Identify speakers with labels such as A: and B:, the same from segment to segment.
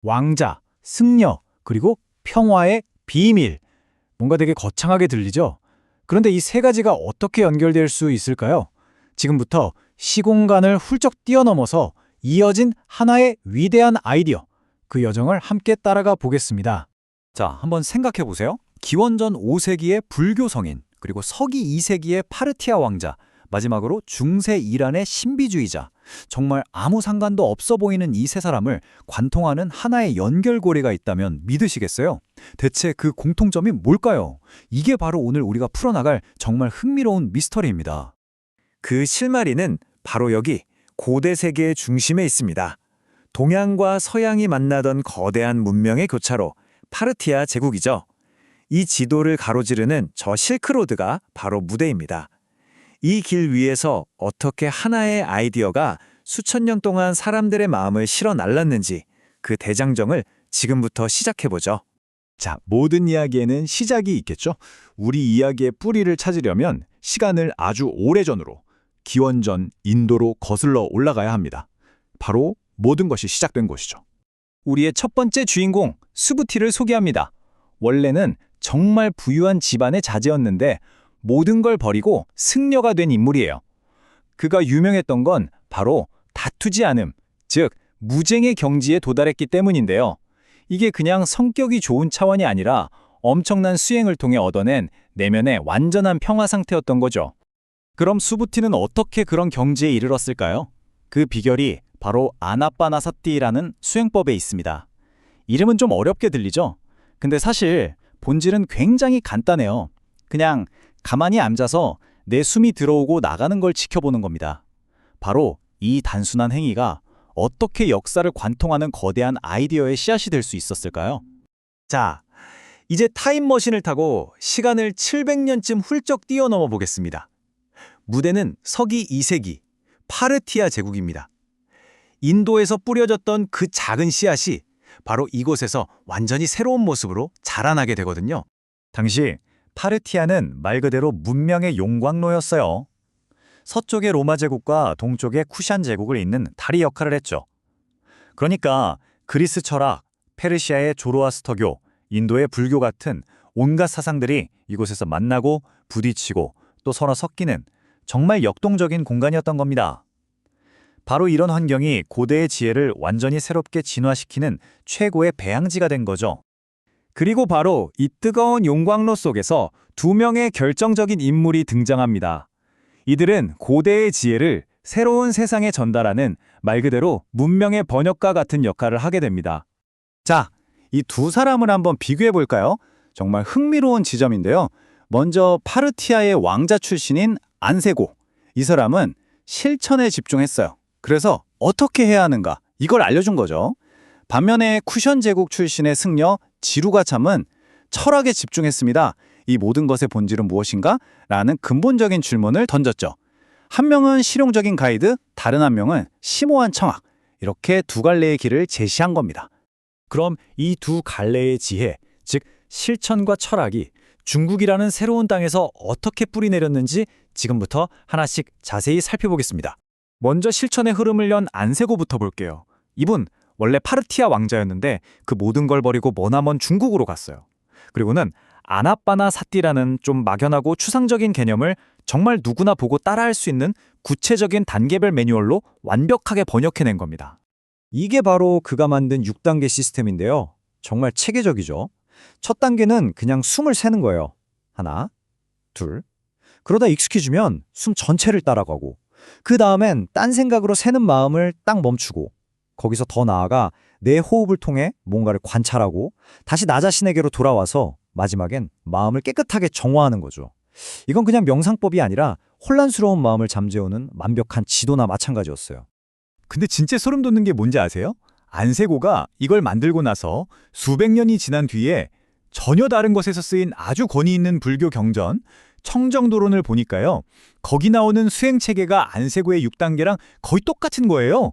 A: 왕자, 승려, 그리고 평화의 비밀. 뭔가 되게 거창하게 들리죠? 그런데 이 세 가지가 어떻게 연결될 수 있을까요? 지금부터 시공간을 훌쩍 뛰어넘어서 이어진 하나의 위대한 아이디어, 그 여정을 함께 따라가 보겠습니다.
B: 자, 한번 생각해 보세요. 기원전 5세기의 불교 성인, 그리고 서기 2세기의 파르티아 왕자, 마지막으로 중세 이란의 신비주의자. 정말 아무 상관도 없어 보이는 이 세 사람을 관통하는 하나의 연결고리가 있다면 믿으시겠어요? 대체 그 공통점이 뭘까요? 이게 바로 오늘 우리가 풀어나갈 정말 흥미로운 미스터리입니다. 그 실마리는 바로 여기 고대 세계의 중심에 있습니다. 동양과 서양이 만나던 거대한 문명의 교차로 파르티아 제국이죠. 이 지도를 가로지르는 저 실크로드가 바로 무대입니다. 이 길 위에서 어떻게 하나의 아이디어가 수천 년 동안 사람들의 마음을 실어 날랐는지 그 대장정을 지금부터 시작해보죠.
C: 자, 모든 이야기에는 시작이 있겠죠? 우리 이야기의 뿌리를 찾으려면 시간을 아주 오래전으로, 기원전 인도로 거슬러 올라가야 합니다. 바로 모든 것이 시작된 곳이죠.
A: 우리의 첫 번째 주인공, 수부티를 소개합니다. 원래는 정말 부유한 집안의 자제였는데 모든 걸 버리고 승려가 된 인물이에요. 그가 유명했던 건 바로 다투지 않음, 즉 무쟁의 경지에 도달했기 때문인데요. 이게 그냥 성격이 좋은 차원이 아니라 엄청난 수행을 통해 얻어낸 내면의 완전한 평화 상태였던 거죠. 그럼 수부티는 어떻게 그런 경지에 이르렀을까요? 그 비결이 바로 아나빠나사띠라는 수행법에 있습니다. 이름은 좀 어렵게 들리죠? 근데 사실 본질은 굉장히 간단해요. 그냥 가만히 앉아서 내 숨이 들어오고 나가는 걸 지켜보는 겁니다. 바로 이 단순한 행위가 어떻게 역사를 관통하는 거대한 아이디어의 씨앗이 될 수 있었을까요?
B: 자, 이제 타임머신을 타고 시간을 700년쯤 훌쩍 뛰어넘어 보겠습니다. 무대는 서기 2세기, 파르티아 제국입니다. 인도에서 뿌려졌던 그 작은 씨앗이 바로 이곳에서 완전히 새로운 모습으로 자라나게 되거든요.
C: 당시 파르티아는 말 그대로 문명의 용광로였어요. 서쪽의 로마 제국과 동쪽의 쿠샨 제국을 잇는 다리 역할을 했죠. 그러니까 그리스 철학, 페르시아의 조로아스터교, 인도의 불교 같은 온갖 사상들이 이곳에서 만나고 부딪히고 또 서로 섞이는 정말 역동적인 공간이었던 겁니다. 바로 이런 환경이 고대의 지혜를 완전히 새롭게 진화시키는 최고의 배양지가 된 거죠.
A: 그리고 바로 이 뜨거운 용광로 속에서 두 명의 결정적인 인물이 등장합니다. 이들은 고대의 지혜를 새로운 세상에 전달하는 말 그대로 문명의 번역가 같은 역할을 하게 됩니다. 자, 이 두 사람을 한번 비교해 볼까요? 정말 흥미로운 지점인데요. 먼저 파르티아의 왕자 출신인 안세고. 이 사람은 실천에 집중했어요. 그래서 어떻게 해야 하는가? 이걸 알려준 거죠. 반면에 쿠션 제국 출신의 승려 지루가참은 철학에 집중했습니다. 이 모든 것의 본질은 무엇인가? 라는 근본적인 질문을 던졌죠. 한 명은 실용적인 가이드, 다른 한 명은 심오한 청학. 이렇게 두 갈래의 길을 제시한 겁니다. 그럼 이 두 갈래의 지혜, 즉 실천과 철학이 중국이라는 새로운 땅에서 어떻게 뿌리내렸는지 지금부터 하나씩 자세히 살펴보겠습니다. 먼저 실천의 흐름을 연 안세고부터 볼게요. 이분 원래 파르티아 왕자였는데 그 모든 걸 버리고 머나먼 중국으로 갔어요. 그리고는 아나빠나사띠라는 좀 막연하고 추상적인 개념을 정말 누구나 보고 따라할 수 있는 구체적인 단계별 매뉴얼로 완벽하게 번역해낸 겁니다. 이게 바로 그가 만든 6단계 시스템인데요. 정말 체계적이죠. 첫 단계는 그냥 숨을 세는 거예요. 하나, 둘. 그러다 익숙해지면 숨 전체를 따라가고 그 다음엔 딴 생각으로 새는 마음을 딱 멈추고 거기서 더 나아가 내 호흡을 통해 뭔가를 관찰하고 다시 나 자신에게로 돌아와서 마지막엔 마음을 깨끗하게 정화하는 거죠. 이건 그냥 명상법이 아니라 혼란스러운 마음을 잠재우는 완벽한 지도나 마찬가지였어요.
C: 근데 진짜 소름 돋는 게 뭔지 아세요? 안세고가 이걸 만들고 나서 수백 년이 지난 뒤에 전혀 다른 곳에서 쓰인 아주 권위 있는 불교 경전, 청정도론을 보니까요. 거기 나오는 수행체계가 안세고의 6단계랑 거의 똑같은 거예요.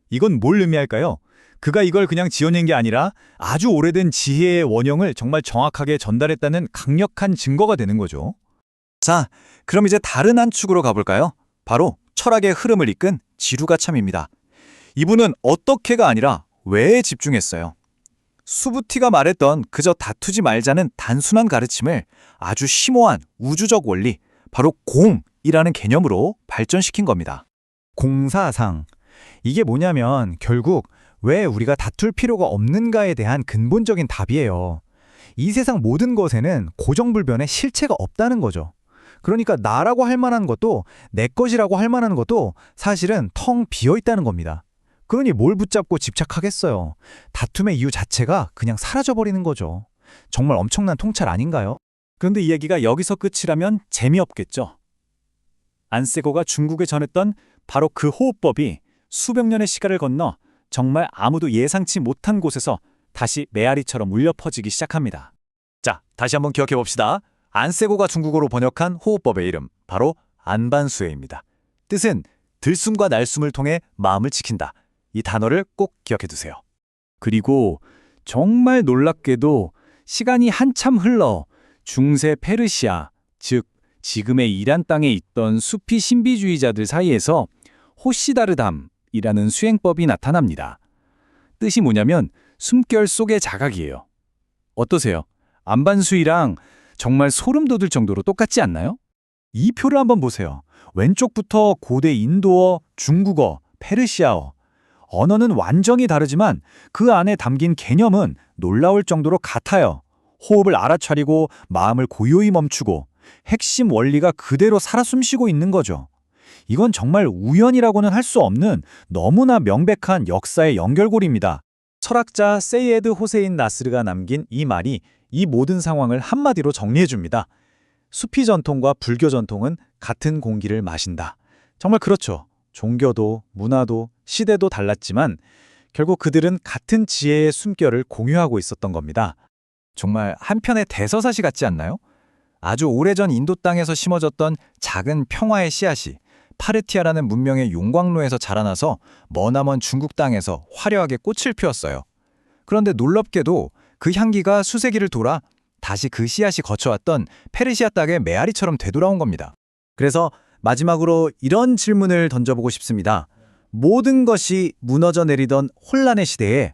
C: 이건 뭘 의미할까요? 그가 이걸 그냥 지어낸 게 아니라 아주 오래된 지혜의 원형을 정말 정확하게 전달했다는 강력한 증거가 되는 거죠.
A: 자, 그럼 이제 다른 한 축으로 가볼까요? 바로 철학의 흐름을 이끈 지루가참입니다. 이분은 어떻게가 아니라 왜에 집중했어요.
B: 수부티가 말했던 그저 다투지 말자는 단순한 가르침을 아주 심오한 우주적 원리, 바로 공이라는 개념으로 발전시킨 겁니다.
D: 공사상. 이게 뭐냐면 결국 왜 우리가 다툴 필요가 없는가에 대한 근본적인 답이에요. 이 세상 모든 것에는 고정불변의 실체가 없다는 거죠. 그러니까 나라고 할 만한 것도 내 것이라고 할 만한 것도 사실은 텅 비어 있다는 겁니다. 그러니 뭘 붙잡고 집착하겠어요. 다툼의 이유 자체가 그냥 사라져버리는 거죠. 정말 엄청난 통찰 아닌가요?
A: 그런데 이 얘기가 여기서 끝이라면 재미없겠죠. 안세고가 중국에 전했던 바로 그 호흡법이 수백 년의 시간을 건너 정말 아무도 예상치 못한 곳에서 다시 메아리처럼 울려 퍼지기 시작합니다.
C: 자, 다시 한번 기억해 봅시다. 안세고가 중국어로 번역한 호흡법의 이름, 바로 안반수회입니다. 뜻은 들숨과 날숨을 통해 마음을 지킨다. 이 단어를 꼭 기억해 두세요.
A: 그리고 정말 놀랍게도 시간이 한참 흘러 중세 페르시아, 즉 지금의 이란 땅에 있던 수피 신비주의자들 사이에서 호시다르담이라는 수행법이 나타납니다. 뜻이 뭐냐면 숨결 속의 자각이에요. 어떠세요? 안반수이랑 정말 소름 돋을 정도로 똑같지 않나요?
D: 이 표를 한번 보세요. 왼쪽부터 고대 인도어, 중국어, 페르시아어. 언어는 완전히 다르지만 그 안에 담긴 개념은 놀라울 정도로 같아요. 호흡을 알아차리고 마음을 고요히 멈추고 핵심 원리가 그대로 살아 숨쉬고 있는 거죠. 이건 정말 우연이라고는 할 수 없는 너무나 명백한 역사의 연결고리입니다. 철학자 세이에드 호세인 나스르가 남긴 이 말이 이 모든 상황을 한마디로 정리해줍니다. 수피 전통과 불교 전통은 같은 공기를 마신다. 정말 그렇죠. 종교도 문화도 시대도 달랐지만 결국 그들은 같은 지혜의 숨결을 공유하고 있었던 겁니다.
B: 정말 한편의 대서사시 같지 않나요? 아주 오래전 인도 땅에서 심어졌던 작은 평화의 씨앗이 파르티아라는 문명의 용광로에서 자라나서 머나먼 중국 땅에서 화려하게 꽃을 피웠어요. 그런데 놀랍게도 그 향기가 수세기를 돌아 다시 그 씨앗이 거쳐왔던 페르시아 땅의 메아리처럼 되돌아온 겁니다.
D: 그래서 마지막으로 이런 질문을 던져보고 싶습니다. 모든 것이 무너져 내리던 혼란의 시대에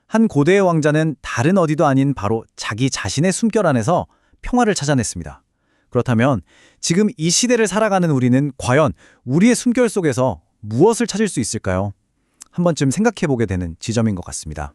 D: 한 고대의 왕자는 다른 어디도 아닌 바로 자기 자신의 숨결 안에서 평화를 찾아냈습니다. 그렇다면 지금 이 시대를 살아가는 우리는 과연 우리의 숨결 속에서 무엇을 찾을 수 있을까요? 한 번쯤 생각해보게 되는 지점인 것 같습니다.